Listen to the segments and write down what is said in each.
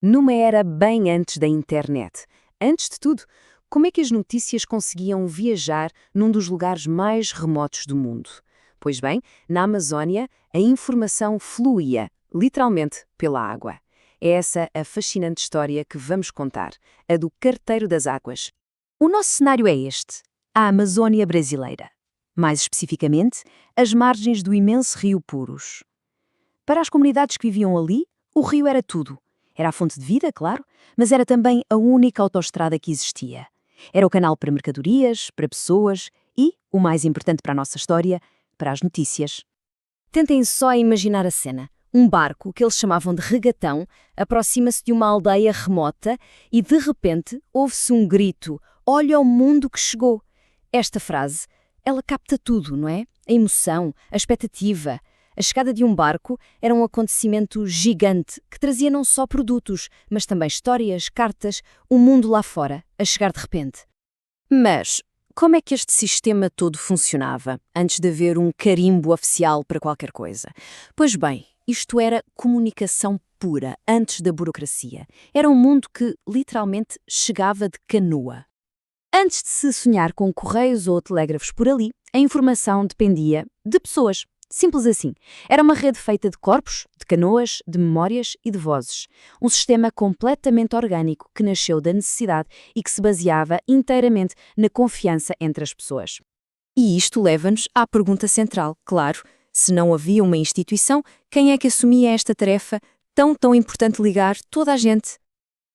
Numa era bem antes da internet. Antes de tudo, como é que as notícias conseguiam viajar num dos lugares mais remotos do mundo? Pois bem, na Amazónia, a informação fluía, literalmente, pela água. É essa a fascinante história que vamos contar, a do Carteiro das Águas. O nosso cenário é este: a Amazónia brasileira. Mais especificamente, as margens do imenso rio Purus. Para as comunidades que viviam ali, o rio era tudo. Era a fonte de vida, claro, mas era também a única autoestrada que existia. Era o canal para mercadorias, para pessoas e, o mais importante para a nossa história, para as notícias. Tentem só imaginar a cena. Um barco, que eles chamavam de regatão, aproxima-se de uma aldeia remota e, de repente, ouve-se um grito: "Olha o mundo que chegou!" Esta frase, ela capta tudo, não é? A emoção, a expectativa. A chegada de um barco era um acontecimento gigante que trazia não só produtos, mas também histórias, cartas, o mundo lá fora, a chegar de repente. Mas como é que este sistema todo funcionava, antes de haver um carimbo oficial para qualquer coisa? Pois bem, isto era comunicação pura, antes da burocracia. Era um mundo que, literalmente, chegava de canoa. Antes de se sonhar com correios ou telégrafos por ali, a informação dependia de pessoas. Simples assim. Era uma rede feita de corpos, de canoas, de memórias e de vozes. Um sistema completamente orgânico que nasceu da necessidade e que se baseava inteiramente na confiança entre as pessoas. E isto leva-nos à pergunta central, claro. Se não havia uma instituição, quem é que assumia esta tarefa tão importante de ligar toda a gente?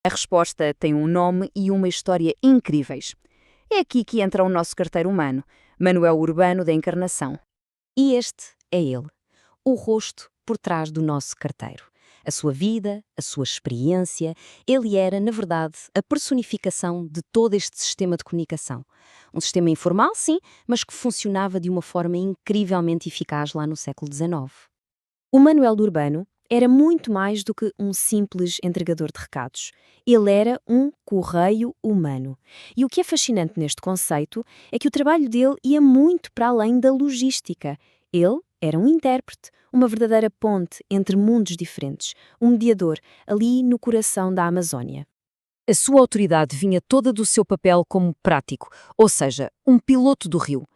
A resposta tem um nome e uma história incríveis. É aqui que entra o nosso carteiro humano, Manuel Urbano da Encarnação. E este é ele, o rosto por trás do nosso carteiro. A sua vida, a sua experiência, ele era, na verdade, a personificação de todo este sistema de comunicação. Um sistema informal, sim, mas que funcionava de uma forma incrivelmente eficaz lá no século XIX. O Manuel Urbano era muito mais do que um simples entregador de recados. Ele era um correio humano. E o que é fascinante neste conceito é que o trabalho dele ia muito para além da logística. Ele era um intérprete, uma verdadeira ponte entre mundos diferentes, um mediador ali no coração da Amazónia. A sua autoridade vinha toda do seu papel como prático, ou seja, um piloto do rio.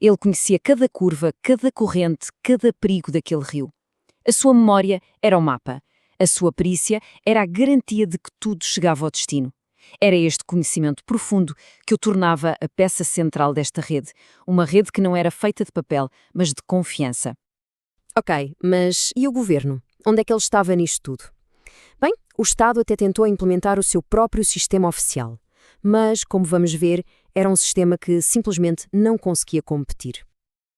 Ele conhecia cada curva, cada corrente, cada perigo daquele rio. A sua memória era o mapa. A sua perícia era a garantia de que tudo chegava ao destino. Era este conhecimento profundo que o tornava a peça central desta rede, uma rede que não era feita de papel, mas de confiança. Ok, mas e o governo? Onde é que ele estava nisto tudo? Bem, o Estado até tentou implementar o seu próprio sistema oficial, mas, como vamos ver, era um sistema que simplesmente não conseguia competir.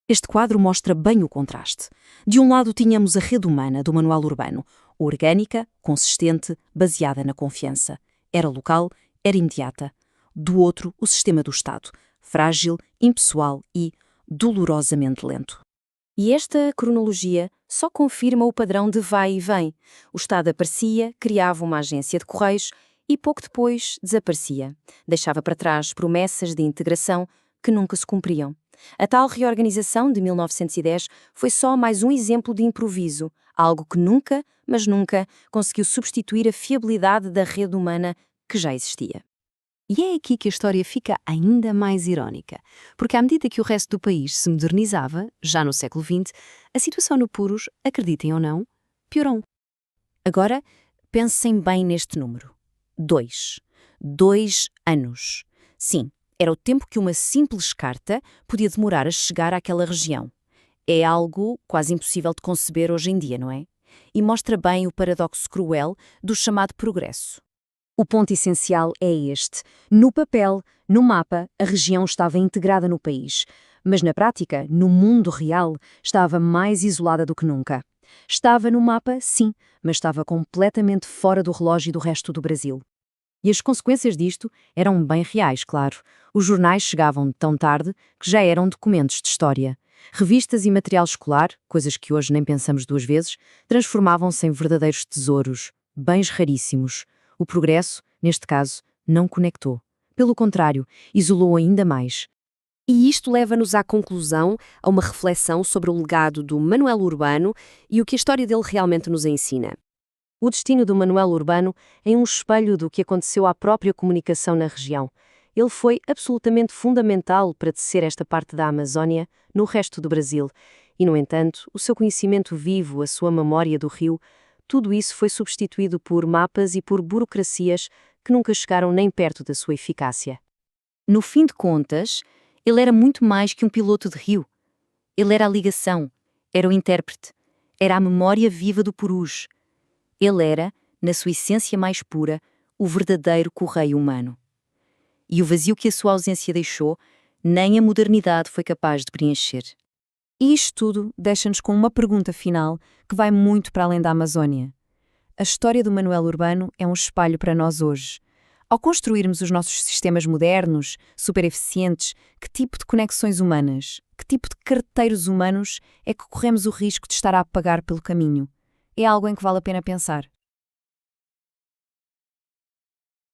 Este quadro mostra bem o contraste. De um lado tínhamos a rede humana do Manuel Urbano, orgânica, consistente, baseada na confiança. Era local, era imediata. Do outro, o sistema do Estado, frágil, impessoal e dolorosamente lento. E esta cronologia só confirma o padrão de vai e vem. O Estado aparecia, criava uma agência de correios e pouco depois desaparecia. Deixava para trás promessas de integração que nunca se cumpriam. A tal reorganização de 1910 foi só mais um exemplo de improviso, algo que nunca, mas nunca, conseguiu substituir a fiabilidade da rede humana que já existia. E é aqui que a história fica ainda mais irónica, porque à medida que o resto do país se modernizava, já no século XX, a situação no Purus, acreditem ou não, piorou. Agora, pensem bem neste número. 2. 2 anos. Sim, era o tempo que uma simples carta podia demorar a chegar àquela região. É algo quase impossível de conceber hoje em dia, não é? E mostra bem o paradoxo cruel do chamado progresso. O ponto essencial é este. No papel, no mapa, a região estava integrada no país, mas na prática, no mundo real, estava mais isolada do que nunca. Estava no mapa, sim, mas estava completamente fora do relógio do resto do Brasil. E as consequências disto eram bem reais, claro. Os jornais chegavam tão tarde que já eram documentos de história. Revistas e material escolar, coisas que hoje nem pensamos duas vezes, transformavam-se em verdadeiros tesouros, bens raríssimos. O progresso, neste caso, não conectou. Pelo contrário, isolou ainda mais. E isto leva-nos à conclusão, a uma reflexão sobre o legado do Manuel Urbano e o que a história dele realmente nos ensina. O destino do Manuel Urbano é um espelho do que aconteceu à própria comunicação na região. Ele foi absolutamente fundamental para tecer esta parte da Amazónia no resto do Brasil. E, no entanto, o seu conhecimento vivo, a sua memória do rio, tudo isso foi substituído por mapas e por burocracias que nunca chegaram nem perto da sua eficácia. No fim de contas, ele era muito mais que um piloto de rio. Ele era a ligação, era o intérprete, era a memória viva do Purus. Ele era, na sua essência mais pura, o verdadeiro correio humano. E o vazio que a sua ausência deixou, nem a modernidade foi capaz de preencher. E isto tudo deixa-nos com uma pergunta final que vai muito para além da Amazónia. A história do Manuel Urbano é um espelho para nós hoje. Ao construirmos os nossos sistemas modernos, super eficientes, que tipo de conexões humanas, que tipo de carteiros humanos é que corremos o risco de estar a apagar pelo caminho? É algo em que vale a pena pensar.